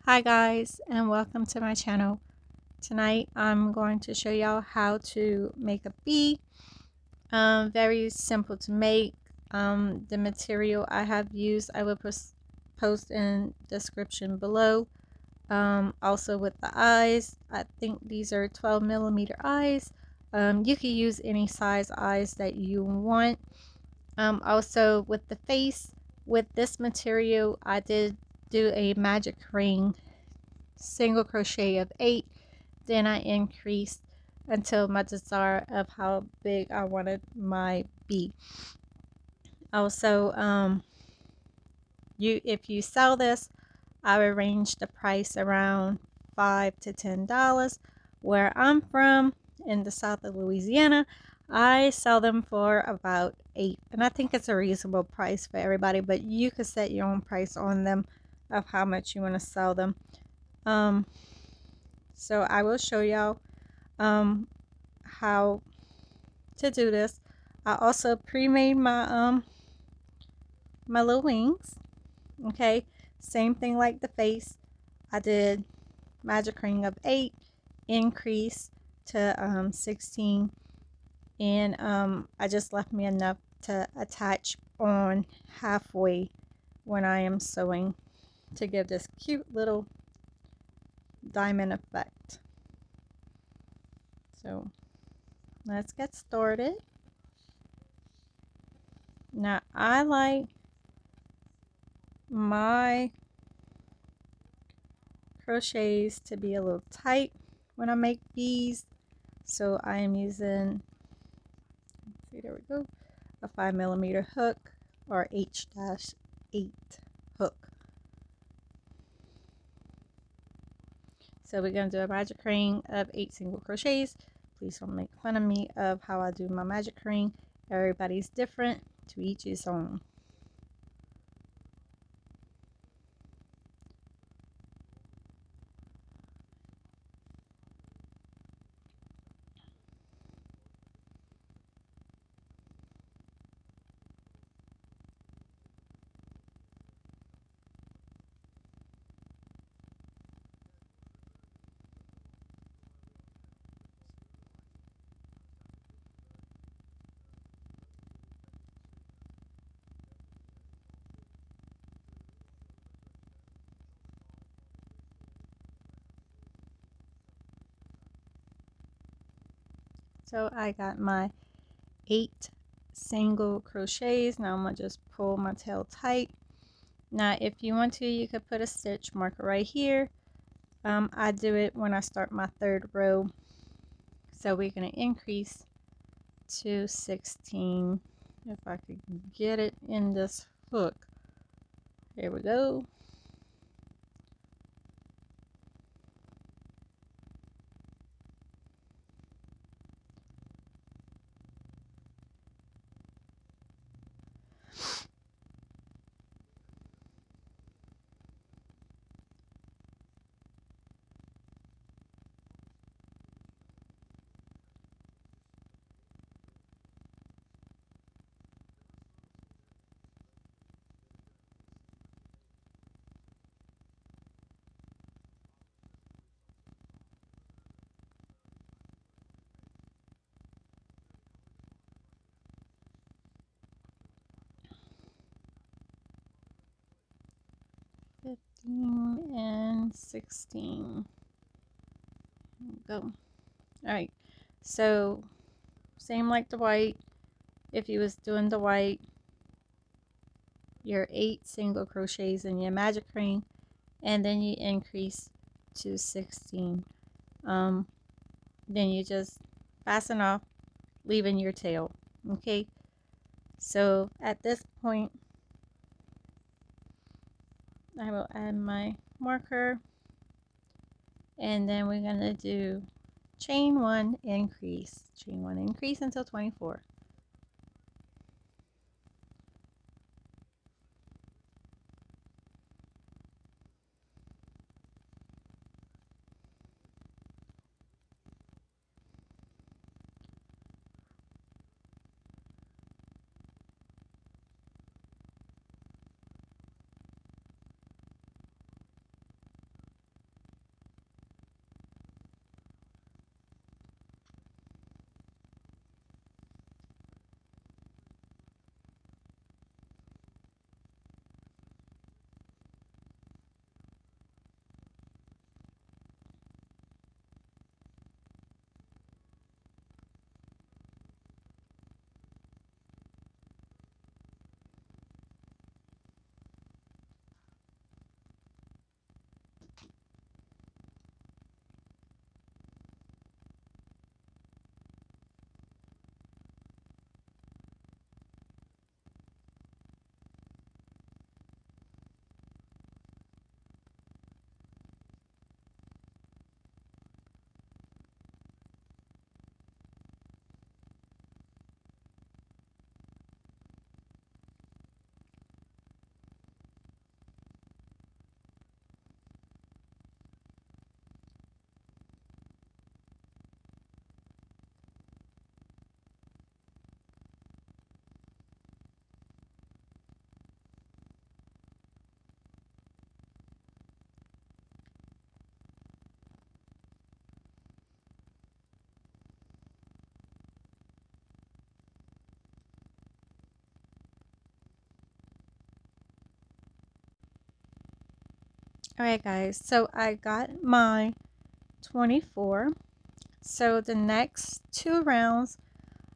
Hi guys, and welcome to my channel. Tonight I'm going to show y'all how to make a bee. Very simple to make. The material I have used I will post in description below. Also with the eyes, I think these are 12mm eyes. You can use any size eyes that you want. Also with the face, with this material I did do a magic ring single crochet of 8, then I increased until my desire of how big I wanted my bee. Also, if you sell this, I would range the price around $5 to $10. Where I'm from, in the south of Louisiana, I sell them for about 8, and I think it's a reasonable price for everybody, but you could set your own price on them of how much you want to sell them. So I will show y'all how to do this. I also pre-made my little wings. Okay, same thing like the face. I did magic ring of 8, increase to 16, and I just left me enough to attach on halfway when I am sewing to give this cute little diamond effect. So let's get started. Now I like my crochets to be a little tight when I make bees, so I am using, see, there we go, a 5mm hook or H-8 hook. So we're going to do a magic ring of 8 single crochets. Please don't make fun of me of how I do my magic ring. Everybody's different, to each his own. So I got my 8 single crochets. Now I'm going to just pull my tail tight. Now if you want to, you could put a stitch marker right here. I do it when I start my 3rd row. So we're going to increase to 16. If I could get it in this hook. There we go. And 16. Go. Alright, so same like the white. If you was doing the white, your 8 single crochets in your magic ring, and then you increase to 16. Then you just fasten off, leaving your tail. Okay, so at this point I will add my marker, and then we're going to do chain 1 increase, chain 1 increase until 24. Alright guys, so I got my 24. So the next 2 rounds,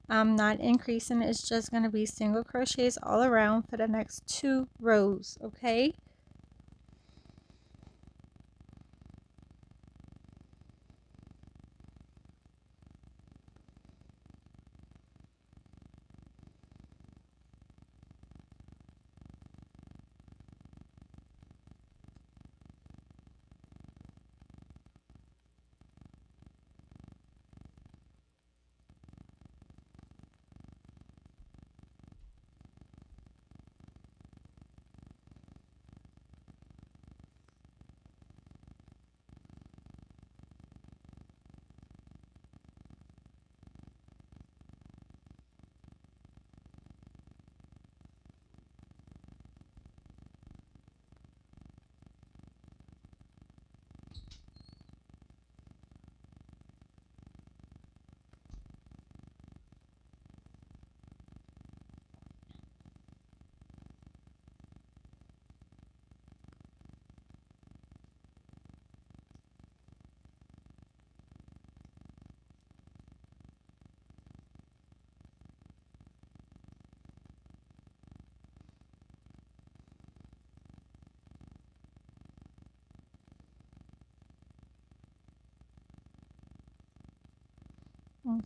I'm not increasing. It's just going to be single crochets all around for the next 2 rows, okay?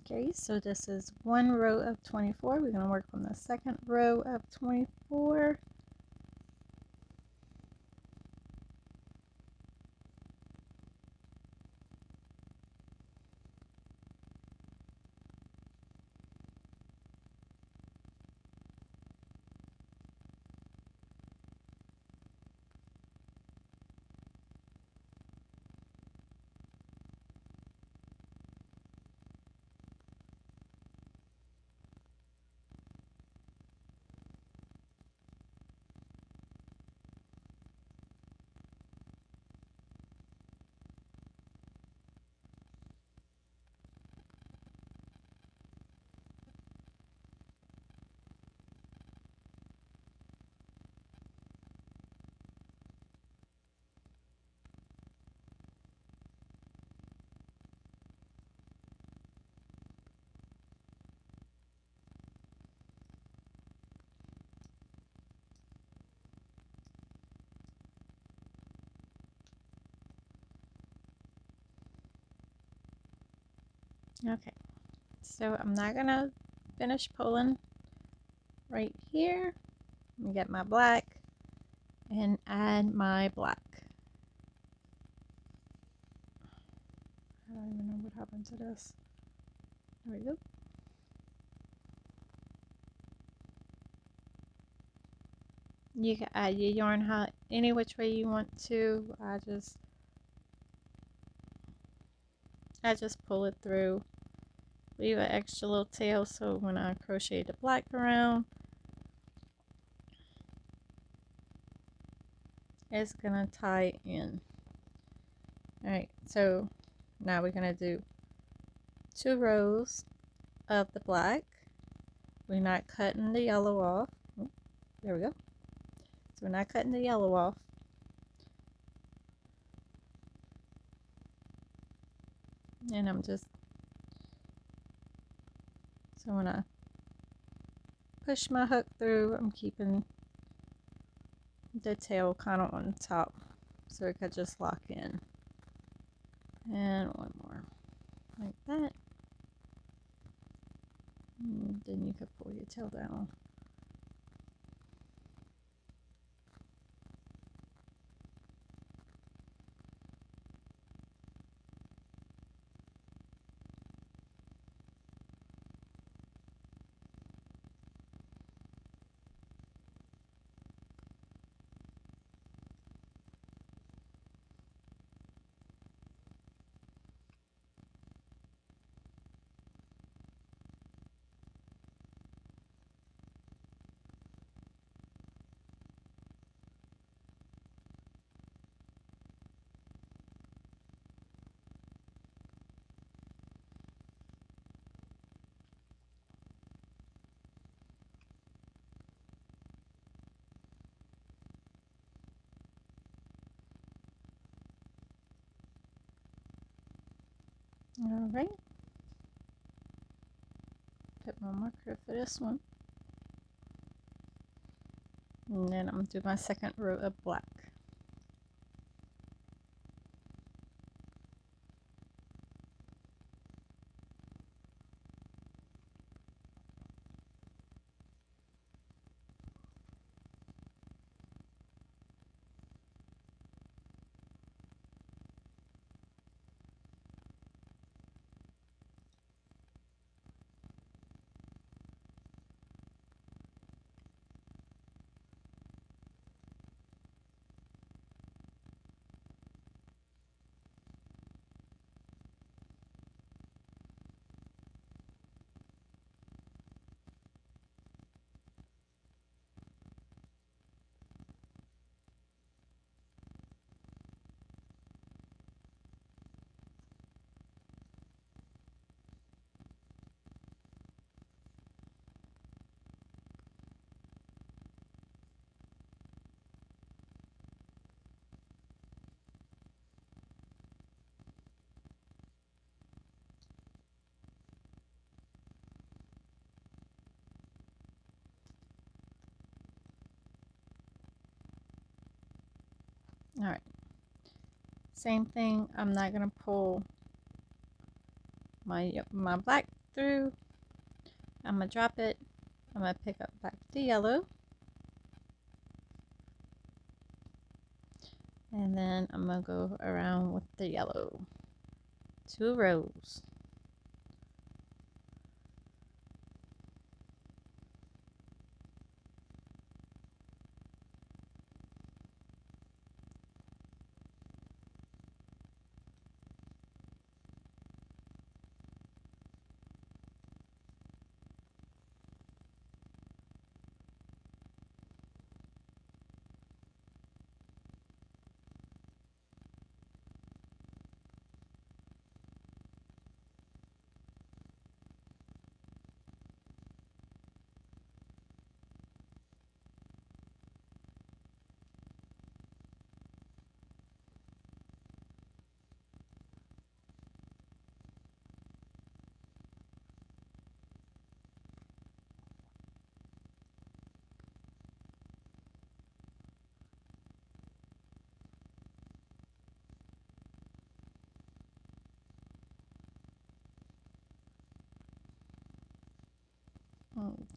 Okay, so this is 1 row of 24. We're going to work on the second row of 24. Okay, so I'm not going to finish pulling right here. Let me get my black and add my black. I don't even know what happened to this. There we go. You can add your yarn how any which way you want to. I just pull it through. Leave an extra little tail so when I crochet the black around, it's gonna tie in. Alright, so now we're gonna do 2 rows of the black. We're not cutting the yellow off. Oh, there we go. So we're not cutting the yellow off. And I'm just, so when I push my hook through, I'm keeping the tail kind of on top so it could just lock in. And one more like that. And then you could pull your tail down. All right. Put my marker for this one. And then I'm going to do my second row of black. All right. Same thing. I'm not going to pull my black through. I'm going to drop it. I'm going to pick up back the yellow. And then I'm going to go around with the yellow. 2 rows.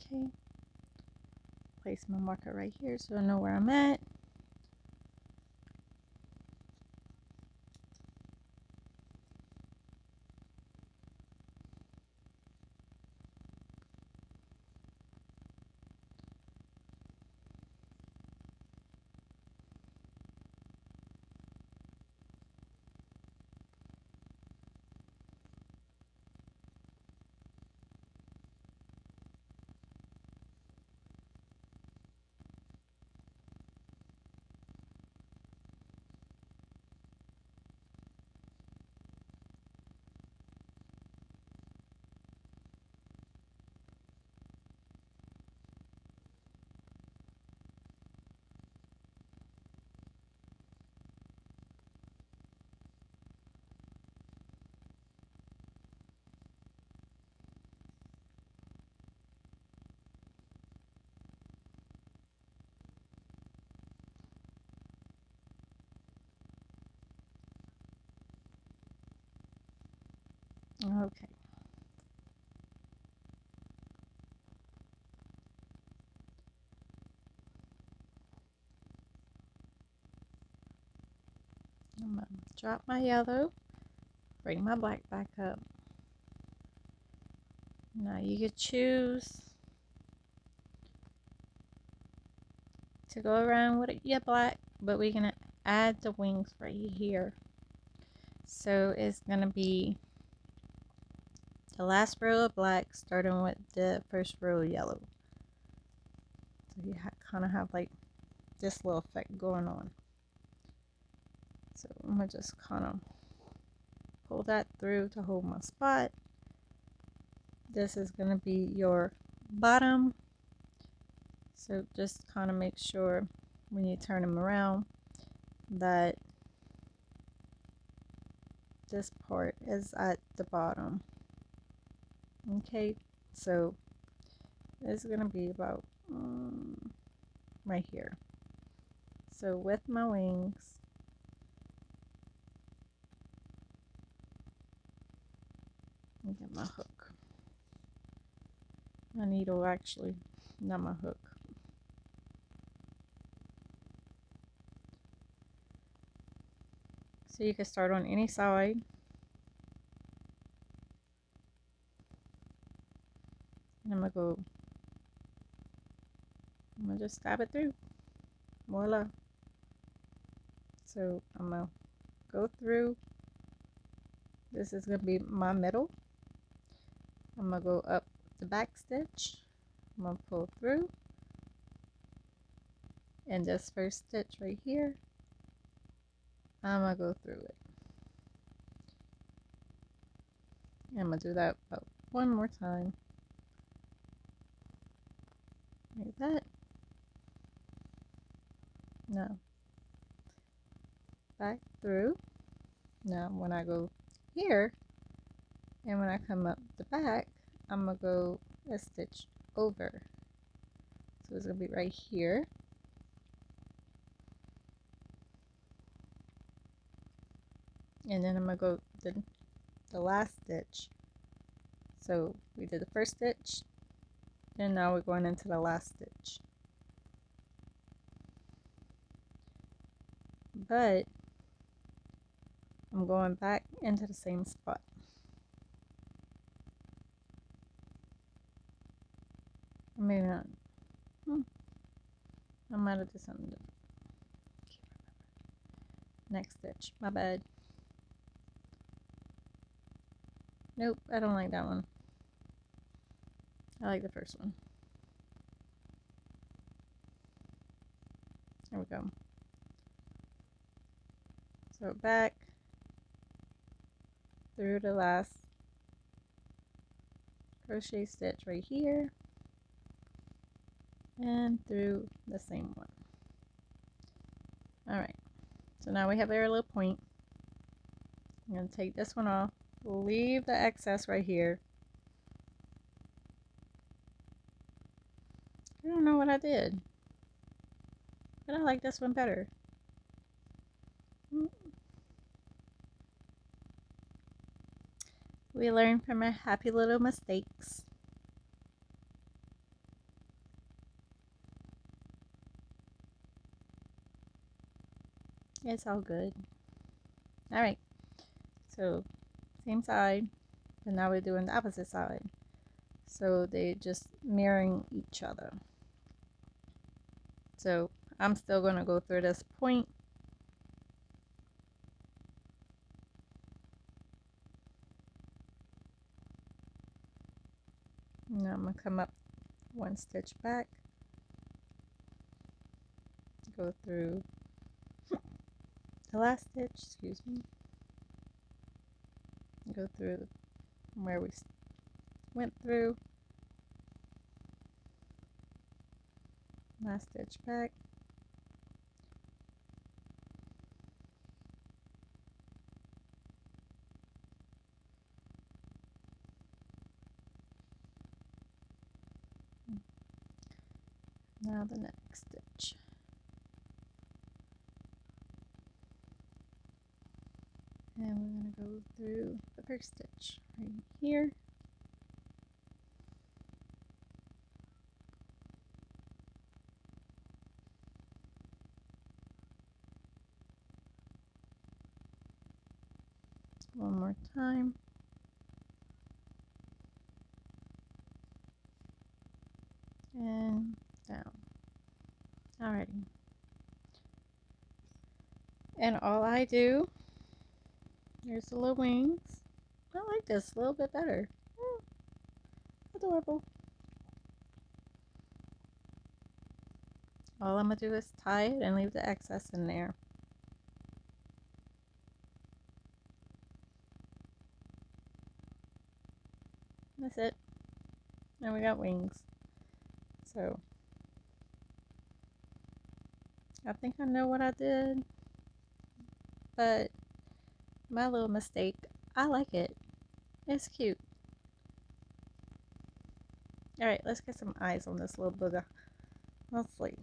Okay. Place my marker right here so I know where I'm at. Okay. I'm going to drop my yellow, bring my black back up. Now you could choose to go around with your black, but we're going to add the wings right here. So it's going to be the last row of black starting with the first row of yellow. So you kind of have like this little effect going on. So I'm going to just kind of pull that through to hold my spot. This is going to be your bottom. So just kind of make sure when you turn them around that this part is at the bottom. Okay, so it's gonna be about right here. So with my wings, let me get my hook. My needle actually, not my hook. So you can start on any side. And I'm gonna just stab it through. Voila. So I'm gonna go through. This is gonna be my middle. I'm gonna go up the back stitch. I'm gonna pull through. And this first stitch right here, I'm gonna go through it. And I'm gonna do that about one more time. Like that. Now, back through. Now, when I go here, and when I come up the back, I'm gonna go a stitch over. So it's gonna be right here. And then I'm gonna go the last stitch. So we did the first stitch, and now we're going into the last stitch. But I'm going back into the same spot. Maybe not. I might have done something different. Next stitch. My bad. Nope, I don't like that one. I like the first one. There we go. So back through the last crochet stitch right here and through the same one. Alright, so now we have our little point. I'm going to take this one off, leave the excess right here. I don't know what I did, but I like this one better. We learn from our happy little mistakes. It's all good. Alright, so same side, but now we're doing the opposite side. So they just mirroring each other. So I'm still going to go through this point. Now I'm going to come up one stitch back, go through the last stitch, excuse me, go through where we went through, last stitch back, now the next stitch. And we're going to go through the first stitch right here. One more time. And down. Alrighty. And all I do, there's the little wings. I like this a little bit better. Adorable. All I'm going to do is tie it and leave the excess in there. That's it. And we got wings. So I think I know what I did, but My little mistake. I like it. It's cute. Alright, let's get some eyes on this little booger. Let's see.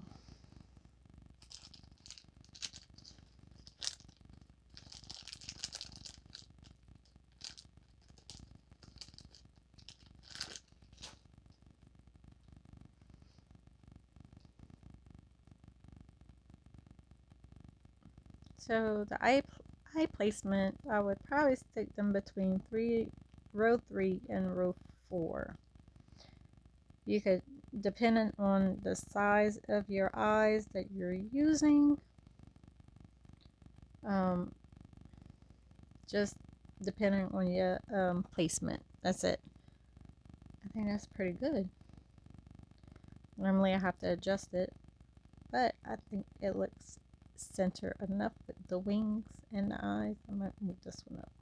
So the eye placement, I would probably stick them between row 3 and row 4. You could, depending on the size of your eyes that you're using, just depending on your placement. That's it. I think that's pretty good. Normally I have to adjust it, but I think it looks center enough with the wings and the eyes. I might move this one up.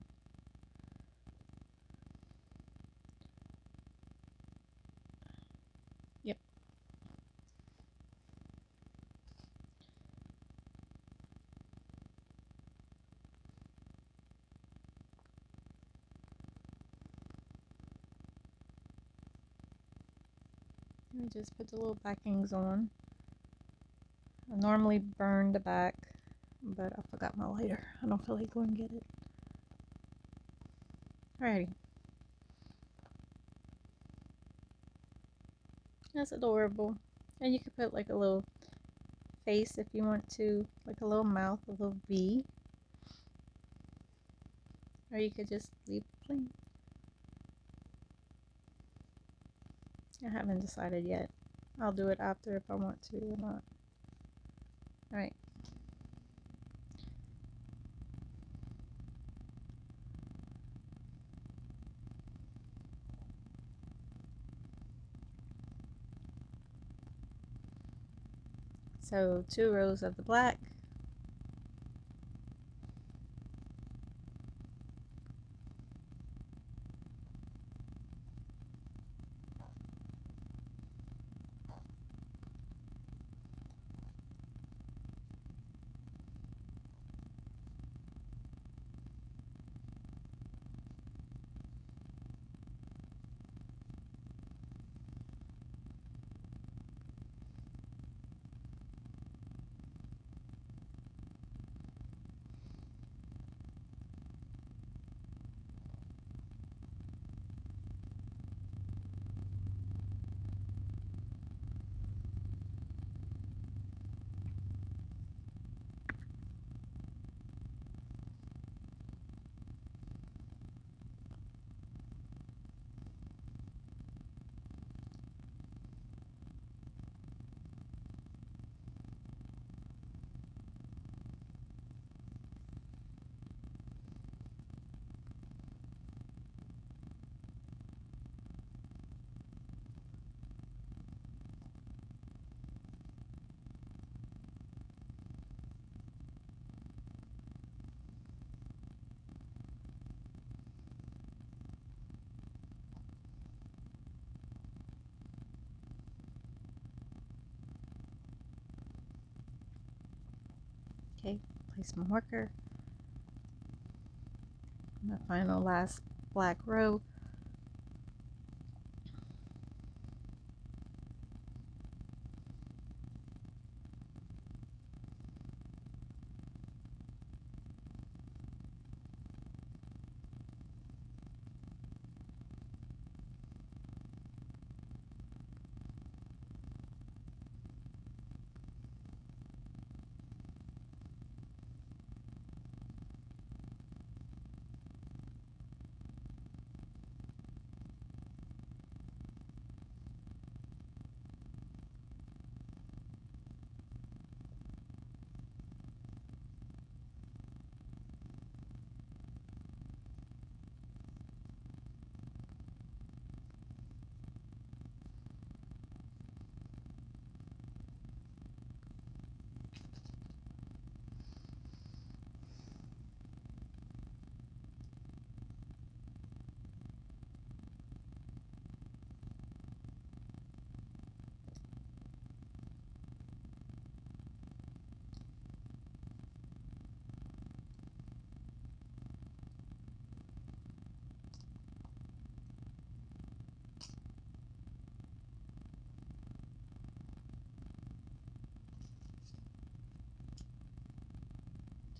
Yep. Let me just put the little backings on. I normally burn the back, but I forgot my lighter. I don't feel like going and get it. Alrighty. That's adorable. And you could put like a little face if you want to, like a little mouth, a little V. Or you could just leave it plain. I haven't decided yet. I'll do it after if I want to or not. Alright. So 2 rows of the black. Okay, place my marker. My final last black row.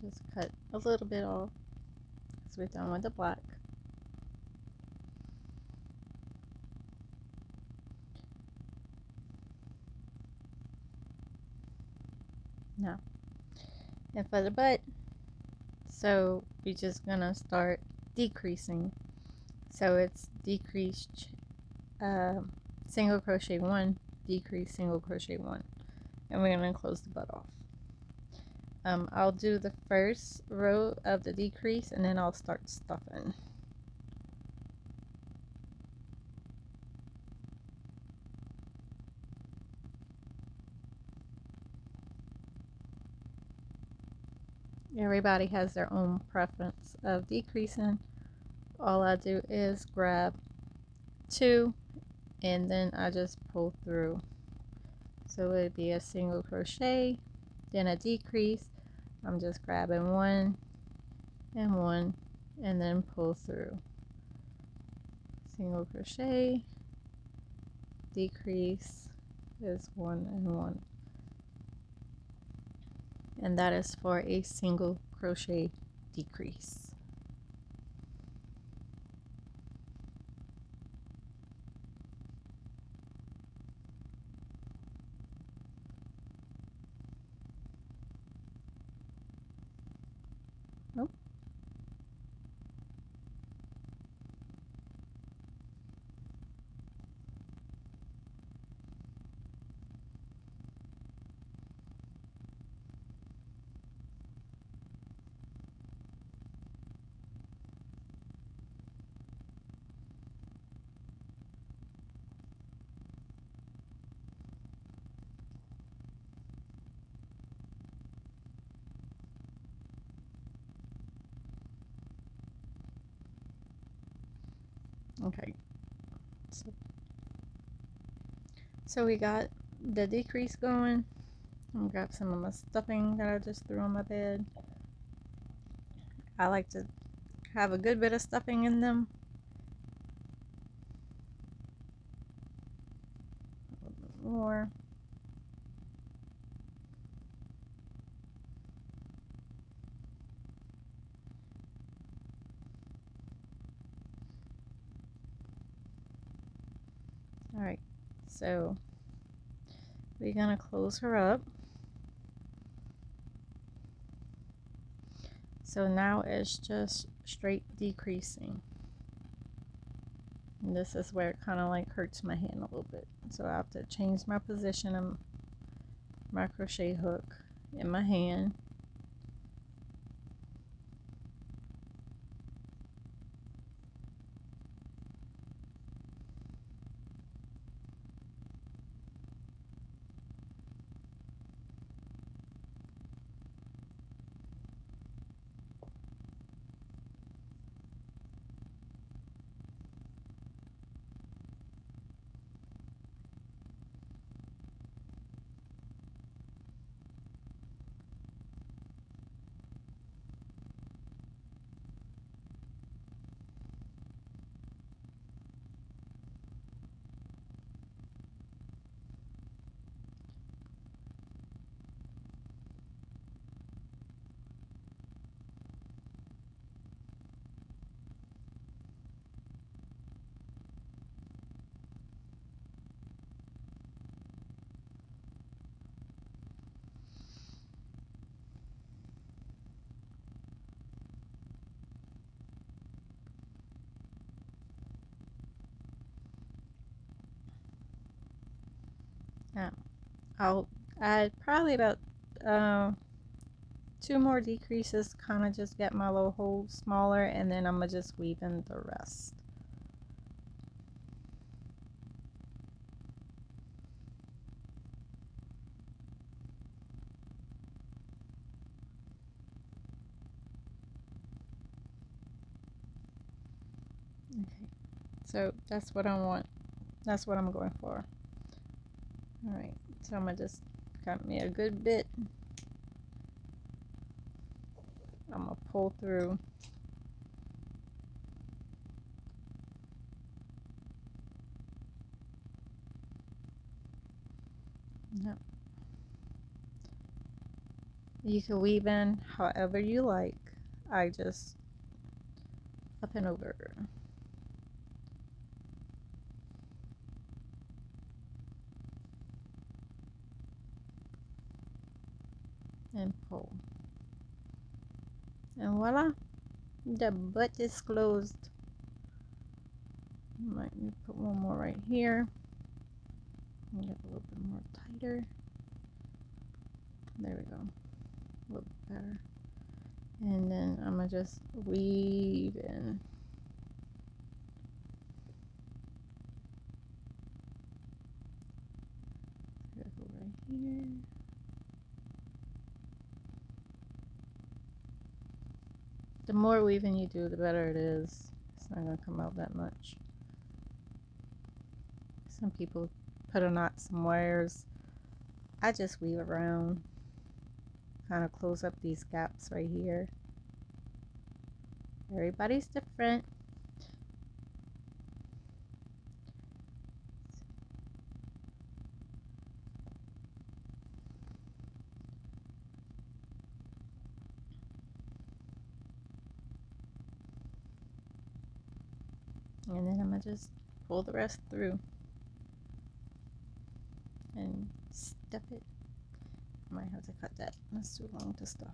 Just cut a little bit off because we're done with the black. Now, and for the butt, so we're just gonna start decreasing. So it's decrease single crochet 1, decrease single crochet 1, and we're gonna close the butt off. I'll do the first row of the decrease and then I'll start stuffing. Everybody has their own preference of decreasing. All I do is grab 2 and then I just pull through. So it'd be a single crochet, then a decrease. I'm just grabbing 1 and 1 and then pull through. Single crochet, decrease is 1 and 1. And that is for a single crochet decrease. Oh. Okay, so we got the decrease going. I'm gonna grab some of my stuffing that I just threw on my bed. I like to have a good bit of stuffing in them. A little bit more. Alright, so we're gonna close her up. So now it's just straight decreasing. And this is where it kind of like hurts my hand a little bit. So I have to change my position of my crochet hook in my hand. Now I'll add probably about 2 more decreases, kind of just get my little hole smaller, and then I'm gonna just weave in the rest. Okay, so that's what I want. That's what I'm going for. Alright, so I'm gonna just cut me a good bit. I'm gonna pull through. Yep. You can weave in however you like. I just up and over and pull. And voila, the butt is closed. Might need to put one more right here. Get a little bit more tighter. There we go. A little bit better. And then I'm gonna just weave in. Go right here. The more weaving you do, the better it is. It's not gonna come out that much. Some people put a knot somewheres. I just weave around, kind of close up these gaps right here. Everybody's different. And then I'm gonna just pull the rest through and stuff it. I might have to cut that. That's too long to stuff.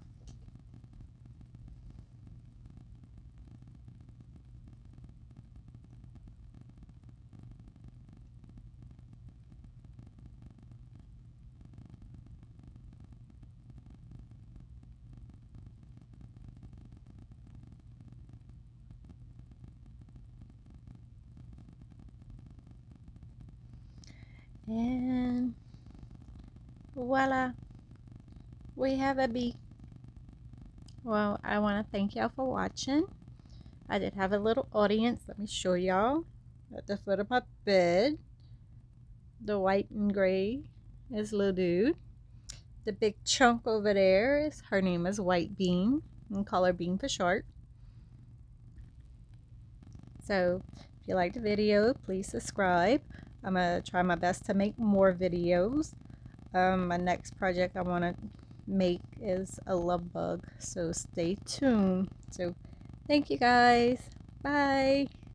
And voila, we have a bee. Well, I want to thank y'all for watching. I did have a little audience. Let me show y'all at the foot of my bed. The white and gray is little dude. The big chunk over there is, her name is White Bean, and color Bean for short. So if you liked the video, please subscribe. I'm gonna try my best to make more videos. My next project I want to make is a love bug, so stay tuned. So thank you guys. Bye.